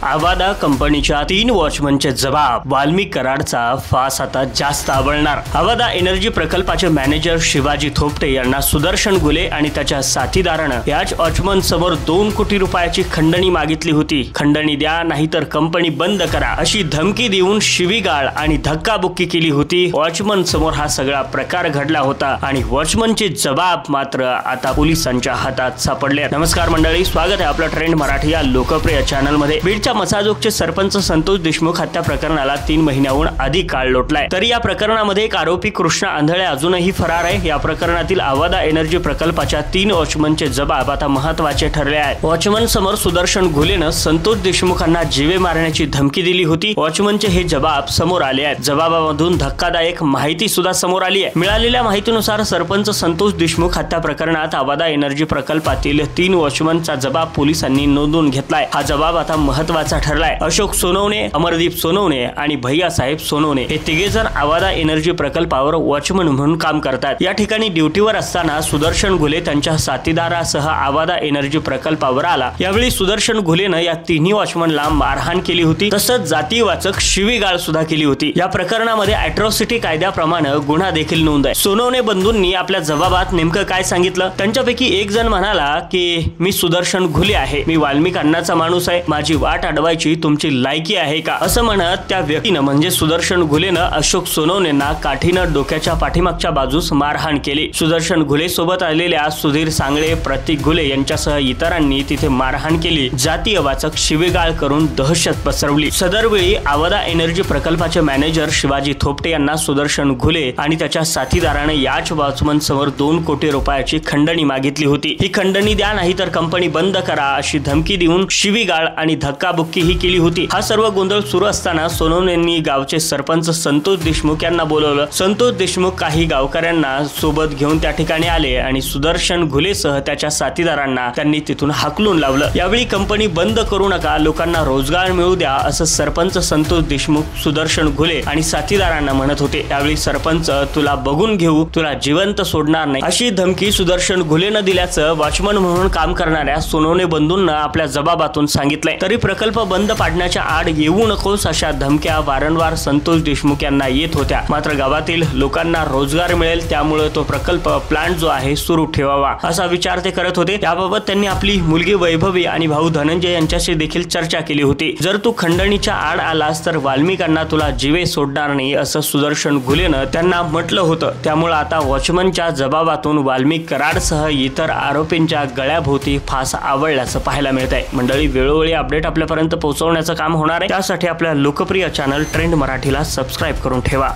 आवादा कंपनीच्या 3 वॉचमनचे जबाब, वाल्मिक कराडचा फास आता जास्त आवळणार। आवादा एनर्जी प्रकल्पाचे मॅनेजर शिवाजी थोपटे यांना सुदर्शन गुले आणि त्याच्या साथीदाराने याच वॉचमन समोर 2 कोटी रुपयाची खंडणी मागितली होती। खंडणी द्या नाहीतर कंपनी बंद करा अशी धमकी देऊन शिवीगाळ आणि धक्काबुक्की केली होती। वॉचमन समोर हा सगळा प्रकार घडला होता आणि वॉचमनचे जबाब मात्र आता पोलिसांच्या हातात सापडले। नमस्कार मंडळी, स्वागत आहे आपल्या ट्रेंड मराठी या लोकप्रिय चॅनल मध्ये। बीडच्या मसाजोगचे सरपंच संतोष देशमुख हत्या प्रकरणाला 3 महिन्याहून अधिक काळ लोटलाय, तरी या प्रकरणामध्ये एक आरोपी कृष्णा आंधळे अजूनही फरार आहे। या प्रकरणातील आवादा एनर्जी प्रकल्पाच्या 3 वॉचमनचे जबाब आता महत्त्वाचे ठरले आहेत। वॉचमन समोर सुदर्शन घुलेनं संतोष देशमुखांना जीवे मारण्याची धमकी दिली होती। वॉचमनचे हे जबाब समोर आले आहेत। जबाबामधून धक्कादायक माहिती सुद्धा समोर आली आहे। मिळालेल्या माहितीनुसार सरपंच संतोष देशमुख हत्या प्रकरणात आवादा एनर्जी प्रकल्पातील 3 वॉचमनचा जबाब पोलिसांनी नोंदवून घेतलाय। हा जबाब आता महत्त्वाचा ठरलाय। अशोक सोनवणे, अमरदीप सोनवणे आणि भैयासाहेब सोनवणे हे तिघेजण आवादा एनर्जी प्रकल्पावर वॉचमन म्हणून काम करतात। या ठिकाणी ड्युटीवर असताना सुदर्शन घुले त्यांच्या साथीदारासह आवादा एनर्जी प्रकल्पावर आला। यावेळी सुदर्शन घुलेनं या 3 वॉचमनला मारहाण केली होती, तसंच जातीवाचक शिवीगाळ सुद्धा केली होती। या प्रकरणामध्ये अॅट्रॉसिटी कायद्याप्रमाणे गुन्हा देखील नोंद आहे। सोनवणे बंधूंनी आपल्या जबाबात नेमकं काय सांगितलं? त्यांच्यापैकी एक जण म्हणाला की मी सुदर्शन घुले आहे, मी वाल्मिक अण्णाचा माणूस आहे, माझी वाट अडवायची तुमची लायकी आहे का, असं म्हणत त्या व्यक्तीनं म्हणजे सुदर्शन घुलेनं अशोक सोनवणेंना काठीनं डोक्याच्या पाठीमागच्या बाजूस मारहाण केली। सुदर्शन घुले सोबत आलेल्या सुधीर सांगळे, प्रतीक घुले यांच्यासह इतरांनी तिथे मारहाण केली, जातीयवाचक शिवीगाळ करून दहशत पसरवली। सदरवेळी आवादा एनर्जी प्रकल्पाचे मॅनेजर शिवाजी थोपटे यांना सुदर्शन घुले आणि त्याच्या साथीदाराने याच वॉचमन समोर 2 कोटी रुपयाची खंडणी मागितली होती। ही खंडणी द्या नाहीतर कंपनी बंद करा अशी धमकी देऊन शिवीगाळ आणि धक्काबुक्की ही केली होती। हा सर्व गोंधळ सुरू असताना सोनवणेंनी गावचे सरपंच संतोष देशमुख यांना बोलवलं। संतोष देशमुख काही गावकऱ्यांना सोबत घेऊन त्या ठिकाणी आले आणि सुदर्शन घुलेसह त्याच्या साथीदारांना त्यांनी तिथून हाकलून लावलं। यावेळी कंपनी बंद करू नका, लोकांना रोजगार मिळू द्या असं सरपंच संतोष देशमुख सुदर्शन घुले आणि साथीदारांना म्हणत होते। यावेळी सरपंच तुला बघून घेऊ, तुला जिवंत सोडणार नाही अशी धमकी सुदर्शन घुलेनं दिल्याचं वॉचमन म्हणून काम करणाऱ्या सोनवणे बंधूंना आपल्या जबाबातून सांगितलंय। तरी प्रकल्प बंद पाडण्याच्या आड येऊ नकोस अशा धमक्या वारंवार संतोष देशमुख यांना येत होत्या। मात्र गावातील लोकांना रोजगार मिळेल त्यामुळे तो प्रकल्प प्लांट जो आहे सुरू ठेवावा असा विचार ते करत होते। याबाबत त्यांनी आपली मुलगी वैभवी आणि भाऊ धनंजय यांच्याशी देखील चर्चा केली होती। जर तू खंडणीच्या आड आलास तर वाल्मिकांना तुला जीवे सोडणार नाही असं सुदर्शन घुलेनं त्यांना म्हटलं होतं। त्यामुळे आता वॉचमनच्या जबाबातून वाल्मिक कराडसह इतर आरोपींच्या गळ्याभोवती फास आवळल्याचं पाहायला मिळत आहे। मंडळी, वेळोवेळी अपडेट आपल्यापर्यंत पोहोचवण्याचं काम होणार आहे, त्यासाठी आपल्या लोकप्रिय चॅनल ट्रेंड मराठीला सबस्क्राईब करून ठेवा।